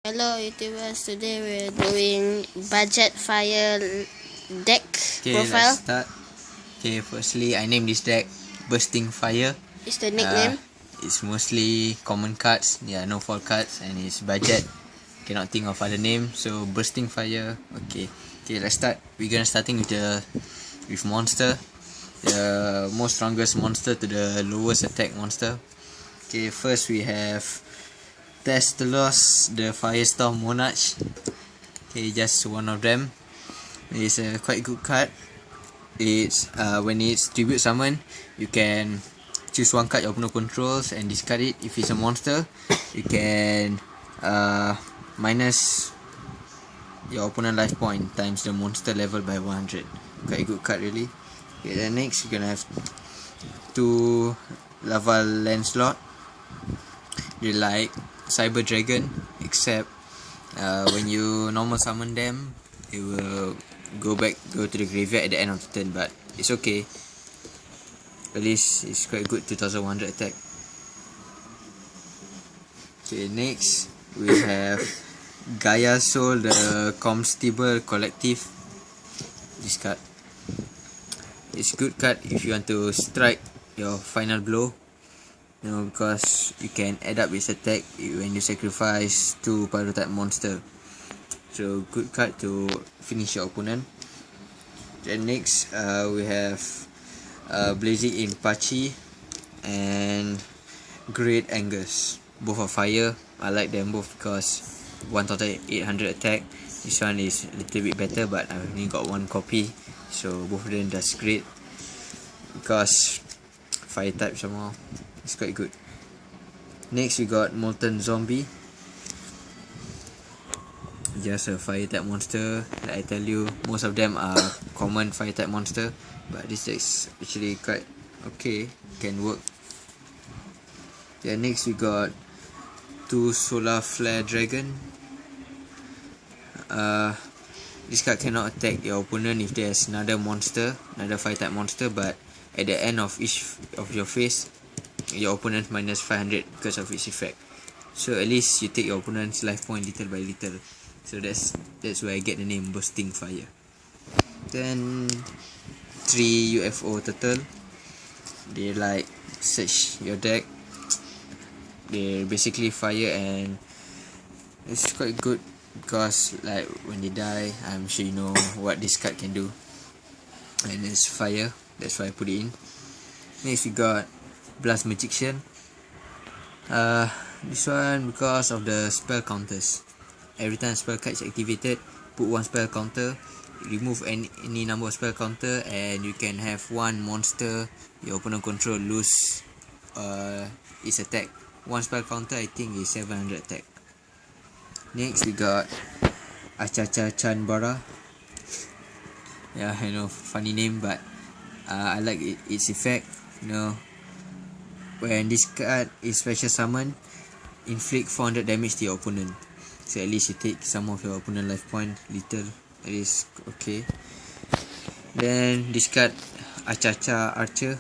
Hello YouTubers, today we're doing budget fire deck profile. Let's start. Firstly I name this deck Bursting Fire. It's the nickname. It's mostly common cards, no fault cards, and it's budget. Cannot think of other name, so Bursting Fire. Okay, let's start. We're gonna starting with monster. The most strongest monster to the lowest attack monster. Okay, first we have Testalos, the Firestorm Monarch. Okay, just one of them. It's a quite good card. It's when it's tribute summon, you can choose one card your opponent controls and discard it. If it's a monster, you can minus your opponent life point times the monster level by 100. Quite a good card really. Okay, then next we're gonna have two Lava Lancelot. They like Cyber Dragon, except when you normal summon them, it will go to the graveyard at the end of the turn, but it's okay. At least it's quite good, 2100 attack. Okay, next we have Gaia Soul, the Comestible Collective. This card, it's good card if you want to strike your final blow. Because you can add up its attack when you sacrifice 2 pyro type monster. So good card to finish your opponent. Then next we have Blazing Impachi and Great Angus. Both are fire. I like them both because one total 800 attack. This one is a little bit better, but I only got one copy, so both of them does great because fire type somehow. It's quite good. Next we got Molten Zombie. Just a fire type monster. Like I tell you, most of them are common fire type monster, but this is actually quite okay, can work. Then next we got two Solar Flare Dragon. This card cannot attack your opponent if there's another fire type monster, but at the end of each of your phase, your opponent minus 500 because of its effect. So at least you take your opponent's life point little by little. So that's where I get the name Bursting Fire. Then 3 UFO Turtle. They like search your deck. They're basically fire, and it's quite good because like when they die, I'm sure you know what this card can do. And it's fire, that's why I put it in. Next we got Blast Magician. This one because of the spell counters. Every time spell card is activated, put one spell counter, remove any number of spell counter, and you can have one monster your opponent control lose its attack. One spell counter I think is 700 attack. Next we got Achacha Chanbara. Yeah, I know, funny name, but I like its effect. When this card is special summon, inflict 400 damage to your opponent. So at least you take some of your opponent life point, little, at least okay. Then this card Achacha Archer,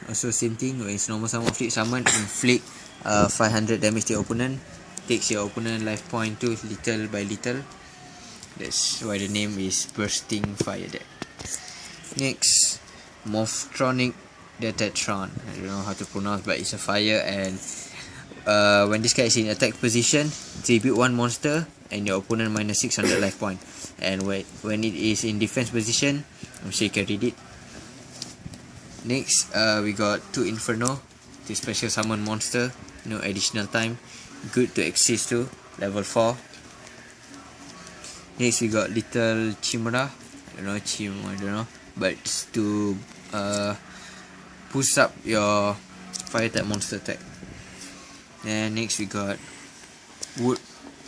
also same thing. When it's normal summon, inflict 500 damage to your opponent, takes your opponent life point too, little by little. That's why the name is Bursting Fire deck. Next, Morphtronic Detatron. I don't know how to pronounce, but it's a fire, and when this guy is in attack position, tribute one monster and your opponent minus 600 life point. And when it is in defense position, I'm sure you can read it. Next we got 2 Inferno to special summon monster, no additional time, good to access to level 4. Next we got Little Chimera. I don't know, but it's to push up your fire type monster attack. And next we got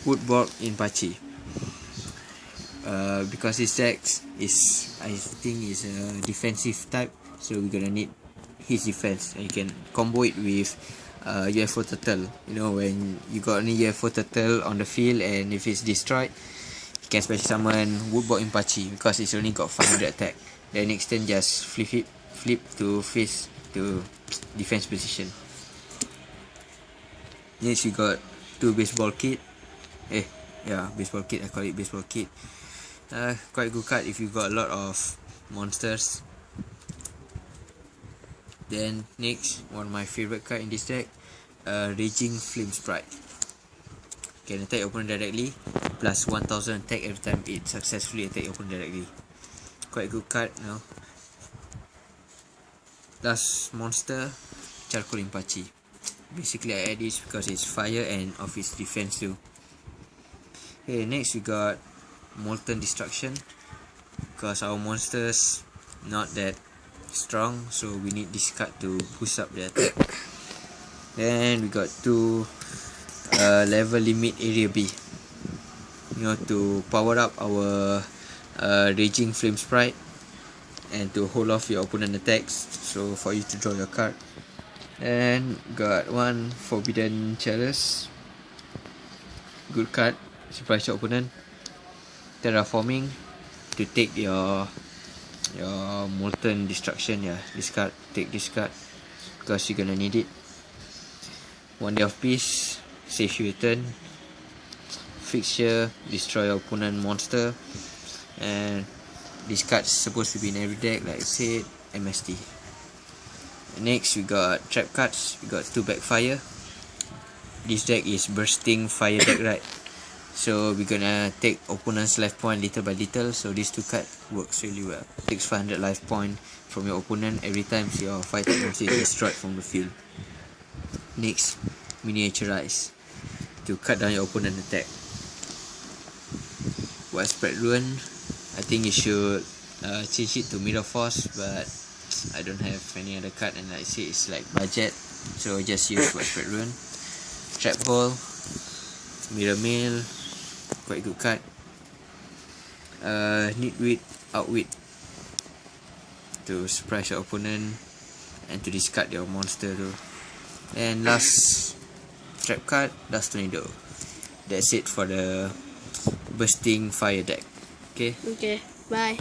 Woodborg Impachi. Because this deck is, I think, is a defensive type, so we're gonna need his defense, and you can combo it with UFO Turtle. When you got any UFO Turtle on the field, and if it's destroyed, you can special summon Woodborg Impachi because it's only got 500 attack. Then next turn just flip to face to defense position. Next we got 2 Baseball Kit. Baseball kit. I call it baseball kit. Quite good card if you got a lot of monsters. Then next, one of my favorite card in this deck, Raging Flame Sprite. Can attack your opponent directly, plus 1000 attack every time it successfully attack your opponent directly. Quite good card, you know. Last monster, Charcoal Impachi. Basically I add this because it's fire and of its defense too. Okay, next we got Molten Destruction, because our monsters not that strong, so we need this card to boost up the attack. Then we got 2 level limit area B, you know, to power up our Raging Flame Sprite and to hold off your opponent attacks, so for you to draw your card. And got 1 Forbidden Chalice, good card, surprise your opponent. Terraforming, to take your Molten Destruction. This card, take this card because you're gonna need it. 1 Day of Peace, save your turn. Fixture, destroy your opponent monster. And this card's supposed to be in every deck, like I said, MST. Next we got trap cards. We got 2 Backfire. This deck is bursting fire deck, right? So we're gonna take opponent's life point little by little. So these 2 cards works really well. Takes 500 life point from your opponent every time your fighter monster is destroyed from the field. Next, Miniaturize, to cut down your opponent's attack. Widespread Ruin, I think you should change it to Mirror Force, but I don't have any other card, and like I say, it's like budget, so just use Widespread Ruin. Trap Ball, Mirror Mail, quite good card. Nitwit, Outwit, to surprise your opponent and to discard your monster too. And last trap card, Dust Tornado. That's it for the bursting fire deck. Okay. Okay, bye.